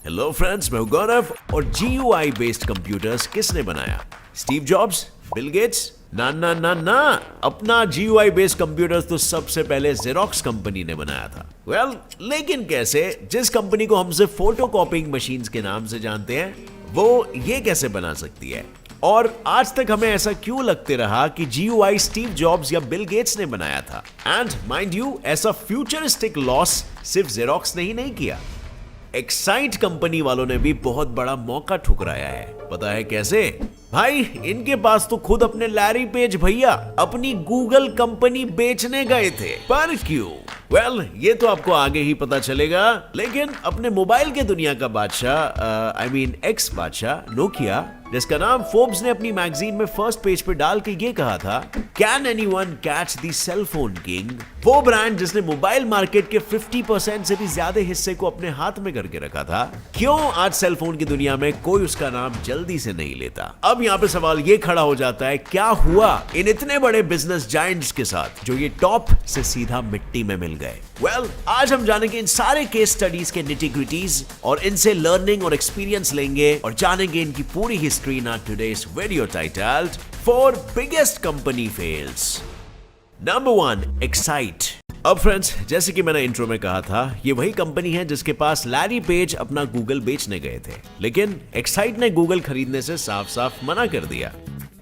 Hello friends, मैं हूं गौरव। और GUI बेस्ड कंप्यूटर्स किसने बनाया? Steve jobs? Bill Gates? ना ना ना ना, अपना GUI बेस्ड कंप्यूटर्स तो सबसे पहले जेरोक्स कंपनी ने बनाया था। लेकिन कैसे? जिस कंपनी को हम सिर्फ फोटो कॉपिंग मशीन्स के नाम से जानते हैं, वो ये कैसे बना सकती है? और आज तक हमें ऐसा क्यों लगते रहा कि GUI स्टीव जॉब्स या बिल गेट्स ने बनाया था? एंड माइंड यू, ऐसा फ्यूचरिस्टिक लॉस सिर्फ जेरोक्स ने ही नहीं किया। एक्साइट कंपनी वालों ने भी बहुत बड़ा मौका ठुकराया है। पता है कैसे? भाई, इनके पास तो खुद अपने लैरी पेज भैया अपनी गूगल कंपनी बेचने गए थे। पर क्यों? ये तो आपको आगे ही पता चलेगा। लेकिन अपने मोबाइल के दुनिया का बादशाह, एक्स बादशाह नोकिया, जिसका नाम फोर्ब्स ने अपनी मैगजीन में फर्स्ट पेज पे डाल के ये कहा था, can anyone catch the cell phone king? वो ब्रांड जिसने मोबाइल मार्केट के 50% से भी ज्यादा हिस्से को अपने हाथ में करके रखा था, क्यों आज सेल फोन की दुनिया में कोई उसका नाम जल्दी से नहीं लेता? अब यहाँ पे सवाल ये खड़ा हो जाता है, क्या हुआ इन इतने बड़े बिजनेस जायंट्स के साथ जो ये टॉप से सीधा मिट्टी में मिल गए? आज हम जानेंगे इन सारे केस स्टडीज के निटी-ग्रिटीज और इनसे लर्निंग और एक्सपीरियंस लेंगे और जानेंगे इनकी पूरी history in today's video titled 4 biggest company fails. Number 1, excite. अब फ्रेंड्स, जैसे कि मैंने इंट्रो में कहा था, ये वही कंपनी है जिसके पास लैरी पेज अपना गूगल बेचने गए थे, लेकिन एक्साइट ने गूगल खरीदने से साफ साफ मना कर दिया।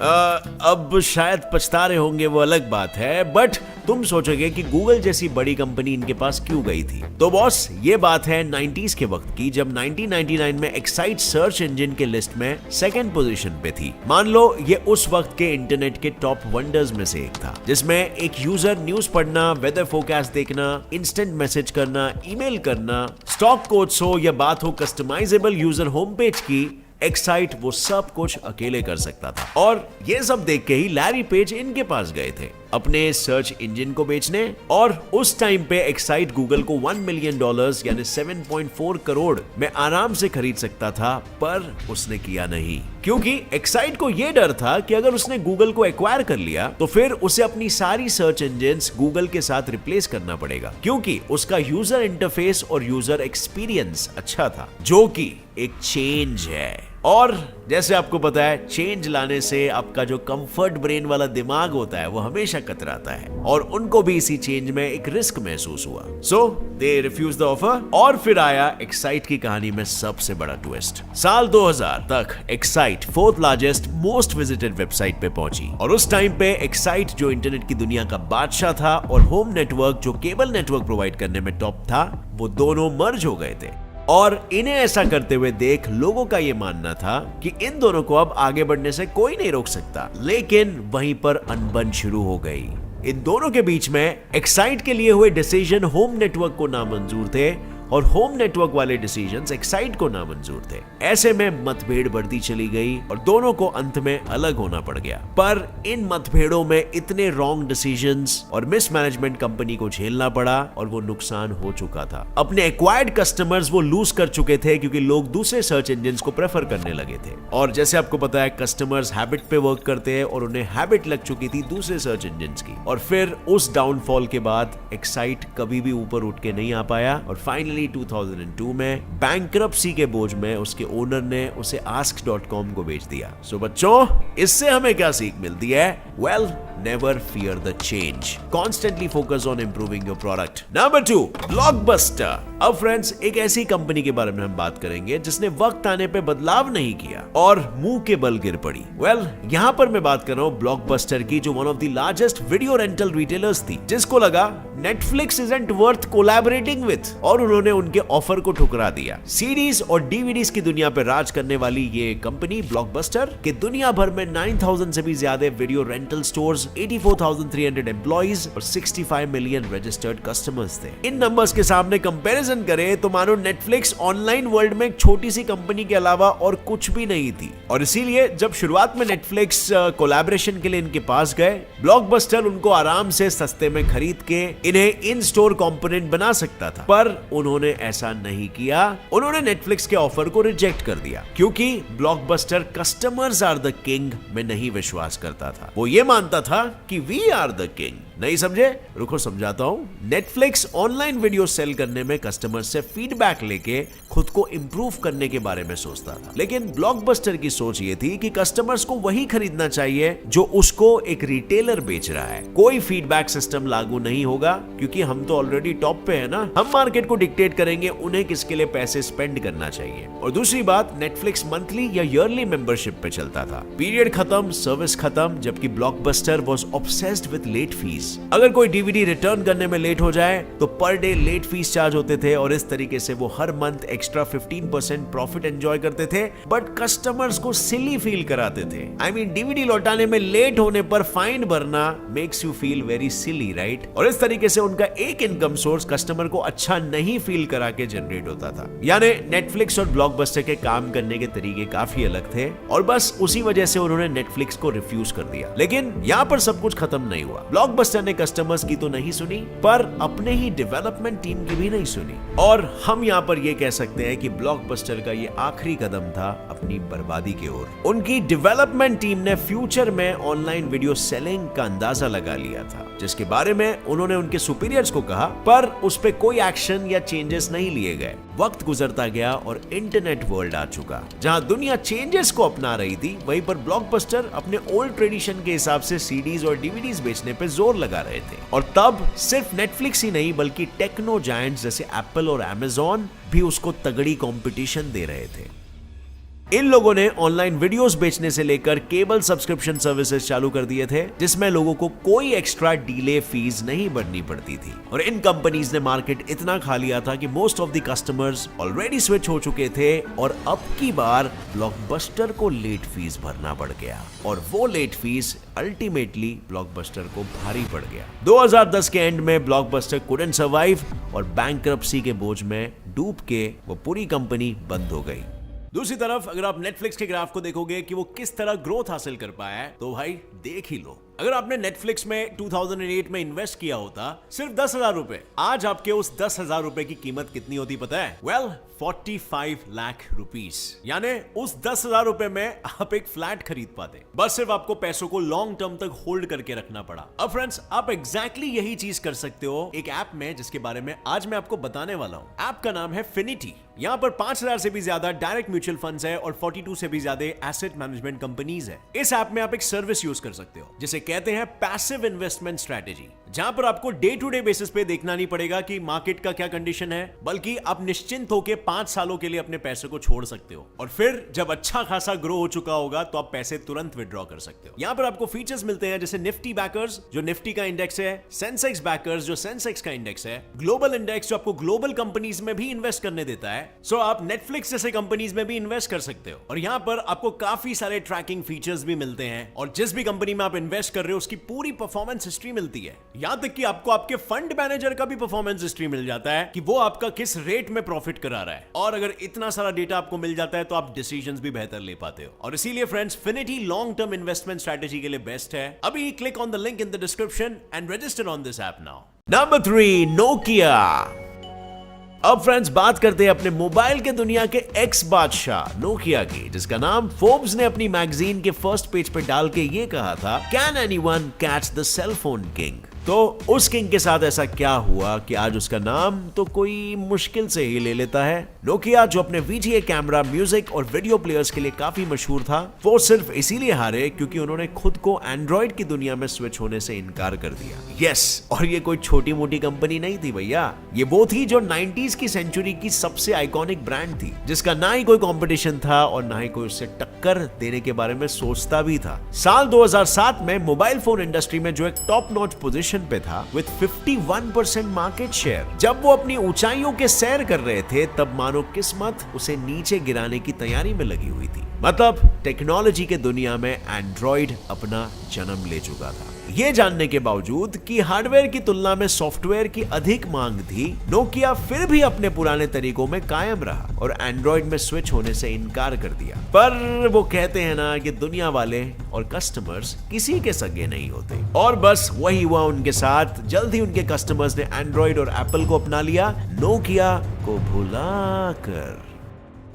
अब शायद पछता रहे होंगे, वो अलग बात है, बट तुम सोचोगे कि गूगल जैसी बड़ी कंपनी इनके पास क्यों गई थी? तो बॉस, ये बात है 90s के वक्त की, जब 1999 में एक्साइट सर्च इंजन के लिस्ट में सेकंड पोजीशन पे थी। मान लो ये उस वक्त के इंटरनेट के टॉप वंडर्स में से एक था, जिसमें एक यूजर न्यूज पढ़ना, वेदर फोरकास्ट देखना, इंस्टेंट मैसेज करना, ईमेल करना, स्टॉक कोड्स हो या बात हो कस्टमाइजेबल यूजर होम पेज की, एक्साइट वो सब कुछ अकेले कर सकता था। और ये सब देख के ही लैरी पेज इनके पास गए थे अपने सर्च इंजन को बेचने। और उस टाइम पे एक्साइट गूगल को $1 मिलियन यानी 7.4 करोड़ में आराम से खरीद सकता था, पर उसने किया नहीं, क्योंकि एक्साइट को यह डर था कि अगर उसने गूगल को एक्वायर कर लिया तो फिर उसे अपनी सारी सर्च इंजन्स गूगल के साथ रिप्लेस करना पड़ेगा, क्योंकि उसका यूजर इंटरफेस और यूजर एक्सपीरियंस अच्छा था, जो कि एक चेंज है। और जैसे आपको पता है, चेंज लाने से आपका जो कंफर्ट ब्रेन वाला दिमाग होता है वो हमेशा कतराता है, और उनको भी इसी चेंज में एक रिस्क महसूस हुआ। सो दे रिफ्यूज द ऑफर। और फिर आया एक्साइट की कहानी में सबसे बड़ा ट्विस्ट। साल 2000 तक excite 4th largest most visited website पे पहुंची, और उस टाइम पे एक्साइट जो इंटरनेट की दुनिया का बादशाह था और होम नेटवर्क जो केबल नेटवर्क प्रोवाइड करने में टॉप था, वो दोनों मर्ज हो गए थे। और इन्हें ऐसा करते हुए देख लोगों का यह मानना था कि इन दोनों को अब आगे बढ़ने से कोई नहीं रोक सकता। लेकिन वहीं पर अनबन शुरू हो गई। इन दोनों के बीच में एक्साइट के लिए हुए डिसीजन होम नेटवर्क को नामंजूर थे, और होम नेटवर्क वाले डिसीजंस एक्साइट को नामंजूर थे। ऐसे में मतभेद बढ़ती चली गई और दोनों को अंत में अलग होना पड़ गया। पर इन मतभेदों में इतने रॉन्ग डिसीजंस और मिसमैनेजमेंट कंपनी को झेलना पड़ा, और वो नुकसान हो चुका था। अपने एक्वायर्ड कस्टमर्स वो लूज कर चुके थे, क्योंकि लोग दूसरे सर्च इंजन्स को प्रेफर करने लगे थे। और जैसे आपको पता है, कस्टमर्स हैबिट पे वर्क करते हैं, और उन्हें हैबिट लग चुकी थी दूसरे सर्च इंजन्स की। और फिर उस डाउनफॉल के बाद एक्साइट कभी भी ऊपर उठ के नहीं आ पाया, और फाइनली 2002 में बैंक्रप्सी के बोझ में उसके ओनर ने उसे ask.com को बेच दिया। सो बच्चों, इससे हमें क्या सीख मिलती है? Never fear the change, constantly focus on improving your product. Number 2, blockbuster. अब फ्रेंड्स, एक ऐसी कंपनी के बारे में हम बात करेंगे जिसने वक्त आने पे बदलाव नहीं किया और मुंह के बल गिर पड़ी। यहाँ पर मैं बात कर रहा हूँ ब्लॉकबस्टर की, जो one of the largest video rental retailers थी, जिसको लगा Netflix isn't worth collaborating with, और उन्होंने उनके ऑफर को ठुकरा दिया। सीडीज और डीवीडीज की दुनिया पर राज करने वाली ये कंपनी ब्लॉकबस्टर के दुनिया भर में 9,000 से भी ज्यादा वीडियो रेंटल स्टोर्स, 84,300 एम्प्लॉइज और 65 मिलियन रजिस्टर्ड कस्टमर्स थे। इन नंबर्स के सामने कंपैरिजन करें तो मानो नेटफ्लिक्स ऑनलाइन वर्ल्ड में एक छोटी सी कंपनी के अलावा और कुछ भी नहीं थी। और इसीलिए जब शुरुआत में नेटफ्लिक्स कोलैबोरेशन के लिए इनके पास गए, ब्लॉकबस्टर उनको आराम से सस्ते में खरीद के इन्हें इन स्टोर कंपोनेंट बना सकता था, पर उन्होंने ऐसा नहीं किया। उन्होंने नेटफ्लिक्स के ऑफर को रिजेक्ट कर दिया, क्योंकि blockbuster customers are the king में नहीं विश्वास करता था। वो ये मानता था कि वी आर द किंग। नहीं समझे? रुको समझाता हूं। नेटफ्लिक्स ऑनलाइन वीडियो सेल करने में कस्टमर से फीडबैक लेके खुद को इंप्रूव करने के बारे में सोचता था, लेकिन ब्लॉकबस्टर की सोच ये थी कि कस्टमर्स को वही खरीदना चाहिए जो उसको एक रिटेलर बेच रहा है। कोई फीडबैक सिस्टम लागू नहीं होगा क्योंकि हम तो ऑलरेडी टॉप पे है ना। हम मार्केट को डिक्टेट करेंगे उन्हें किसके लिए पैसे स्पेंड करना चाहिए। और दूसरी बात, नेटफ्लिक्स मंथली या ईयरली मेंबरशिप पे चलता था। पीरियड खत्म, सर्विस खत्म, जबकि blockbuster was obsessed with late fees. अगर कोई डीवीडी रिटर्न करने में लेट हो जाए तो per day late fees charge होते थे और इस तरीके से वो हर मंथ एक्स्ट्रा 15% प्रॉफिट एंजॉय करते थे, बट कस्टमर्स को सिली फील कराते थे। आई मीन डीवीडी लौटाने में लेट होने पर फाइन भरना makes you feel very silly, right? और इस तरीके से उनका एक इनकम सोर्स कस्टमर को अच्छा नहीं फील करा के जनरेट होता था। यानी नेटफ्लिक्स और ब्लॉकबस्टर के काम करने के तरीके काफी अलग थे और बस उसी वजह से उन्होंने नेटफ्लिक्स को रिफ्यूज कर दिया। लेकिन यहाँ पर सब कुछ खत्म नहीं हुआ। ब्लॉकबस्टर ने कस्टमर्स की तो नहीं सुनी, पर अपने ही डेवलपमेंट टीम की भी नहीं सुनी। और हम यहाँ पर ये कह सकते हैं कि ब्लॉकबस्टर का ये आखिरी कदम था अपनी बर्बादी की ओर। उनकी डेवलपमेंट टीम ने फ्यूचर में ऑनलाइन वीडियो सेलिंग का अंदाजा लगा लिया था, जिसके बारे में उन्होंने उनके सुपीरियर्स को कहा, पर उस पे कोई एक्शन या चेंजेस नहीं लिए गए। वक्त गुजरता गया और इंटरनेट वर्ल्ड आ चुका। जहां दुनिया चेंजेस को अपना रही थी, वहीं पर ब्लॉकबस्टर अपने ओल्ड ट्रेडिशन के हिसाब से सीडीज और डीवीडीज बेचने पे जोर लगा रहे थे। और तब सिर्फ नेटफ्लिक्स ही नहीं बल्कि टेक्नो जायंट्स जैसे एप्पल और अमेज़न भी उसको तगड़ी कंपटीशन दे रहे थे। इन लोगों ने ऑनलाइन वीडियोस बेचने से लेकर केबल सब्सक्रिप्शन सर्विसेज चालू कर दिए थे, जिसमें लोगों को कोई एक्स्ट्रा डीले फीस नहीं भरनी पड़ती थी। और इन कंपनीज ने मार्केट इतना खा लिया था कि most of the customers already switch हो चुके थे और अब की बार ब्लॉकबस्टर को लेट फीस भरना पड़ गया। और वो लेट फीस अल्टीमेटली ब्लॉकबस्टर को भारी पड़ गया। 2010 के एंड में ब्लॉकबस्टर कुडंट सर्वाइव और बैंकरप्सी के बोझ में डूब के वो पूरी कंपनी बंद हो गई। दूसरी तरफ अगर आप नेटफ्लिक्स के ग्राफ को देखोगे कि वो किस तरह ग्रोथ हासिल कर पाया है, तो भाई देख ही लो। अगर आपने नेटफ्लिक्स में 2008 में इन्वेस्ट किया होता सिर्फ 10,000 रुपए, आज आपके उस 10,000 रुपए की कीमत कितनी होती पता है? Well 45 lakh rupees. यानी उस 10,000 रुपए में आप एक फ्लैट खरीद पाते, बस सिर्फ आपको पैसों को लॉन्ग टर्म तक होल्ड करके रखना पड़ा। अब फ्रेंड्स, आप एग्जैक्टली यही चीज कर सकते हो एक ऐप में, जिसके बारे में आज मैं आपको बताने वाला हूं। ऐप का नाम है फिनिटी। यहाँ पर 5,000 से भी ज्यादा डायरेक्ट म्यूचुअल फंड्स है और 42 से भी ज्यादा एसेट मैनेजमेंट कंपनीज है। इस ऐप में आप एक सर्विस यूज कर सकते हो जिसे कहते हैं पैसिव इन्वेस्टमेंट स्ट्रेटेजी, जहां पर आपको डे टू डे बेसिस पे देखना नहीं पड़ेगा कि मार्केट का क्या कंडीशन है, बल्कि आप निश्चिंत होकर 5 सालों के लिए अपने पैसे को छोड़ सकते हो। और फिर जब अच्छा खासा ग्रो हो चुका होगा तो आप पैसे तुरंत विड्रॉ कर सकते हो। यहाँ पर आपको फीचर्स मिलते हैं जैसे निफ्टी बैकर्स जो निफ्टी का इंडेक्स है, सेंसेक्स बैकर्स जो सेंसेक्स का इंडेक्स है, ग्लोबल इंडेक्स जो आपको ग्लोबल कंपनीज में भी इन्वेस्ट करने देता है। सो आप नेटफ्लिक्स जैसे कंपनीज में भी इन्वेस्ट कर सकते हो। और यहाँ पर आपको काफी सारे ट्रैकिंग फीचर्स भी मिलते हैं और जिस भी कंपनी में आप इन्वेस्ट कर रहे हो उसकी पूरी परफॉर्मेंस हिस्ट्री मिलती है। यहां तक कि आपको आपके फंड मैनेजर का भी परफॉर्मेंस हिस्ट्री मिल जाता है कि वो आपका किस रेट में प्रॉफिट करा रहा है। और अगर इतना सारा डेटा आपको मिल जाता है तो आप डिसीजंस भी बेहतर ले पाते हो। और इसीलिए friends, Finity long term investment strategy के लिए बेस्ट है। अभी click on the link in the description and register on this app now. Number 3, Nokia. अब फ्रेंड्स, बात करते हैं अपने मोबाइल के दुनिया के एक्स बादशाह नोकिया की, जिसका नाम फोर्ब्स ने अपनी मैगजीन के फर्स्ट पेज पे डाल के ये कहा था, can anyone catch the cell phone king? तो उस किंग के साथ ऐसा क्या हुआ कि आज उसका नाम तो कोई मुश्किल से ही ले लेता है। नोकिया जो अपने VGA कैमरा, म्यूजिक और वीडियो प्लेयर्स के लिए काफी मशहूर था, वो सिर्फ इसीलिए हारे क्योंकि उन्होंने खुद को एंड्रॉइड की दुनिया में स्विच होने से इनकार कर दिया। यस, और ये कोई छोटी मोटी कंपनी नहीं थी भैया, ये वो थी जो 90s की सेंचुरी की सबसे आइकॉनिक ब्रांड थी, जिसका ना ही कोई कंपटीशन था और ना ही कोई उससे टक्कर देने के बारे में सोचता भी था। साल 2007 में मोबाइल फोन इंडस्ट्री में जो एक टॉप नॉच पोजीशन पे था विद 51% मार्केट शेयर, जब वो अपनी ऊंचाइयों के सैर कर रहे थे तब मानो किस्मत उसे नीचे गिराने की तैयारी में लगी हुई थी। मतलब टेक्नोलॉजी के दुनिया में एंड्रॉइड अपना जन्म ले चुका था। ये जानने के बावजूद कि हार्डवेयर की तुलना में सॉफ्टवेयर की अधिक मांग थी, नोकिया फिर भी अपने पुराने तरीकों में कायम रहा और एंड्रॉइड में स्विच होने से इनकार कर दिया। पर वो कहते हैं ना कि दुनिया वाले और कस्टमर्स किसी के सगे नहीं होते, और बस वही हुआ उनके साथ। जल्द ही उनके कस्टमर्स ने एंड्रॉइड और एप्पल को अपना लिया, नोकिया को भुलाकर।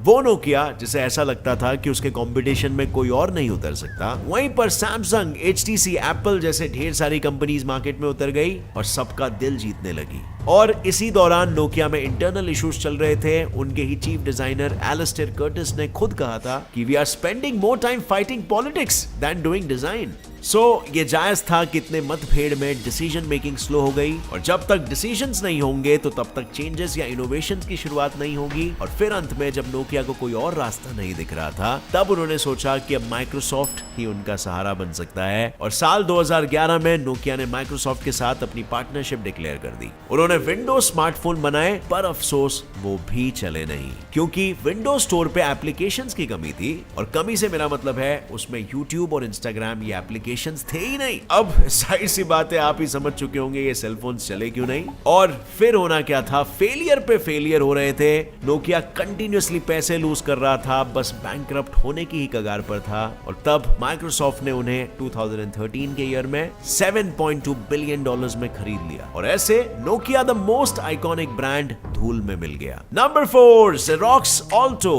वो नोकिया जिसे ऐसा लगता था कि उसके कंपटीशन में कोई और नहीं उतर सकता, वहीं पर सैमसंग, HTC, एप्पल जैसे ढेर सारी कंपनीज मार्केट में उतर गई और सबका दिल जीतने लगी। और इसी दौरान नोकिया में इंटरनल इश्यूज चल रहे थे। उनके ही चीफ डिजाइनर एलिस्टेयर कर्टिस ने खुद कहा था कि we are spending more time fighting politics than doing design. So ये जायज था कि इतने मतभेड़ में डिसीजन मेकिंग स्लो हो गई, और जब तक डिसीजंस नहीं होंगे तो तब तक चेंजेस या इनोवेशंस की शुरुआत नहीं होगी। और फिर अंत में जब नोकिया को कोई और रास्ता नहीं दिख रहा था, तब उन्होंने सोचा कि अब माइक्रोसॉफ्ट ही उनका सहारा बन सकता है। और साल 2011 में नोकिया ने माइक्रोसॉफ्ट के साथ अपनी पार्टनरशिप डिक्लेयर कर दी। उन्होंने विंडोज स्मार्टफोन बनाए, पर अफसोस वो भी चले नहीं, क्योंकि विंडोज स्टोर पे एप्लीकेशंस की कमी थी। और कमी से मेरा मतलब है उसमें यूट्यूब और इंस्टाग्राम ये एप्लीकेशंस थे ही नहीं। अब जाहिर सी बात है, आप ही समझ चुके होंगे ये सेलफोन चले क्यों नहीं। और फिर होना क्या था, फेलियर पे फेलियर हो रहे थे। नोकिया कंटिन्यूअसली पैसे लूज कर रहा था, बस बैंकरप्ट होने की ही कगार पर था। और तब माइक्रोसॉफ्ट ने उन्हें 2013 के ईयर में $7.2 बिलियन में खरीद लिया, और ऐसे Nokia the most iconic brand धूल में मिल गया। Number 4, xerox Alto.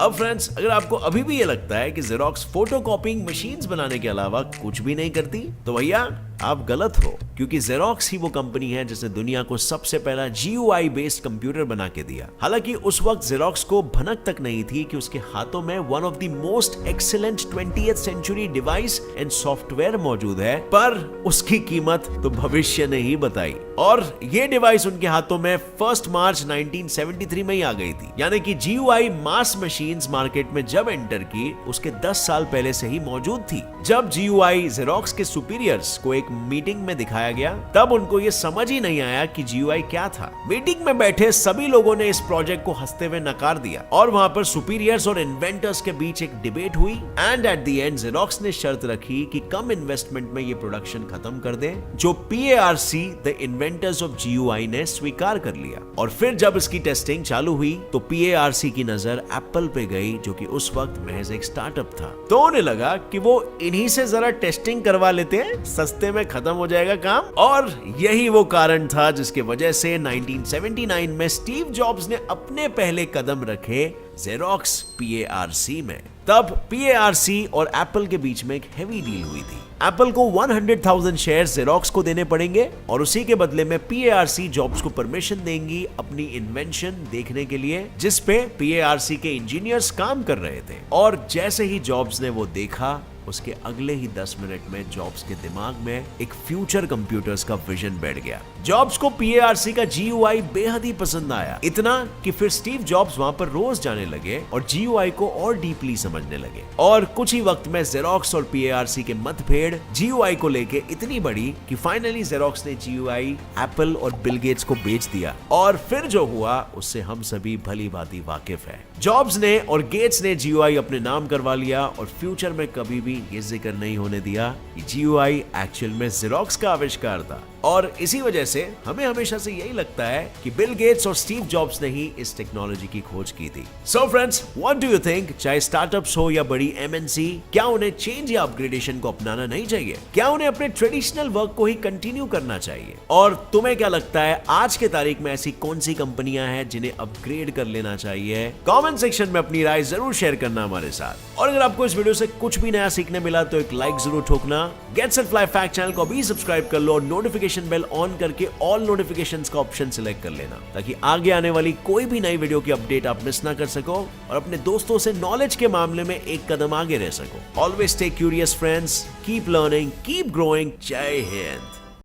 अब फ्रेंड्स, अगर आपको अभी भी ये लगता है कि जेरोक्स फोटोकॉपिंग मशीन्स बनाने के अलावा कुछ भी नहीं करती, तो भैया आप गलत हो, क्योंकि जेरोक्स ही वो कंपनी है जिसने दुनिया को सबसे पहला GUI बेस्ड कंप्यूटर बना के दिया। हालांकि उस वक्त जेरोक्स को भनक तक नहीं थी कि उसके हाथों में one of the most excellent 20th century device and software मौजूद है, पर उसकी कीमत तो भविष्य ने ही बताई। और ये डिवाइस उनके हाथों में 1 मार्च 1973 में ही आ गई थी। यानी कि GUI मास मशीन्स मार्केट में जब एंटर की, उसके 10 साल पहले से ही मौजूद थी। जब GUI जेरोक्स के सुपीरियर्स को एक मीटिंग में दिखाया गया, तब उनको ये समझ ही नहीं आया कि GUI क्या था। मीटिंग में बैठे सभी लोगों ने इस प्रोजेक्ट को हंसते हुए नकार दिया, और वहां पर सुपीरियर्स और इन्वेंटर्स के बीच एक डिबेट हुई। And at the end xerox ने शर्त रखी कि कम इन्वेस्टमेंट में ये प्रोडक्शन खत्म कर दे, जो PARC the inventors of GUI ने स्वीकार कर लिया। और फिर जब इसकी टेस्टिंग चालू हुई तो PARC की नजर एप्पल पे गई, जो कि उस वक्त महज एक स्टार्टअप था। तो उन्हें लगा कि वो इन्हीं से जरा टेस्टिंग करवा लेते हैं, सस्ते में खत्म हो जाएगा काम। और यही वो कारण था जिसके वजह से 1979 में स्टीव जॉब्स ने अपने पहले कदम रखे जेरोक्स PARC में। तब PARC और एप्पल के बीच में एक हेवी डील हुई थी। एप्पल को 100,000 शेयर जेरोक्स को देने पड़ेंगे, और उसी के बदले में PARC जॉब्स को परमिशन देंगी अपनी इन्वेंशन देखने के लिए, जिस पे PARC के इंजीनियर्स काम कर रहे थे। और जैसे ही जॉब्स ने वो देखा, उसके अगले ही 10 मिनट में जॉब्स के दिमाग में एक फ्यूचर कंप्यूटर्स का विजन बैठ गया। जॉब्स को PARC का GUI बेहद ही पसंद आया, इतना कि फिर स्टीव जॉब्स वहां पर रोज जाने लगे और GUI को और डीपली समझने लगे। और कुछ ही वक्त में जेरोक्स और PARC के मतभेड़ GUI को लेके इतनी बड़ी कि फाइनली जेरोक्स ने GUI एप्पल और बिल गेट्स को बेच दिया। और फिर जो हुआ उससे हम सभी भली भांति वाकिफ है। जॉब्स ने और गेट्स ने GUI अपने नाम करवा लिया, और फ्यूचर में कभी भी ये जिक्र नहीं होने दिया कि GUI एक्चुअल में जेरोक्स का आविष्कार था। और इसी वजह से हमें हमेशा से यही लगता है कि बिल गेट्स और स्टीव जॉब्स ने ही इस टेक्नोलॉजी की खोज की थी। So friends, what do you think? चाहे स्टार्टअप्स हो या बड़ी MNC, क्या उन्हें चेंज या अपग्रेडेशन को अपनाना नहीं चाहिए? क्या उन्हें अपने ट्रेडिशनल वर्क को ही कंटिन्यू करना चाहिए? और तुम्हें क्या लगता है, आज के तारीख में ऐसी कौन सी कंपनियां हैं जिन्हें अपग्रेड कर लेना चाहिए? कमेंट सेक्शन में अपनी राय जरूर शेयर करना हमारे साथ। और अगर आपको इस वीडियो से कुछ भी नया सीखने मिला तो एक लाइक जरूर ठोकना। Gets and fly fact channel को भी सब्सक्राइब कर लो, और नोटिफिकेशन बेल ऑन करके ऑल नोटिफिकेशंस का ऑप्शन सिलेक्ट कर लेना, ताकि आगे आने वाली कोई भी नई वीडियो की अपडेट आप मिस ना कर सको, और अपने दोस्तों से नॉलेज के मामले में एक कदम आगे रह सको। Always stay curious friends, keep learning, keep growing. जय हिंद।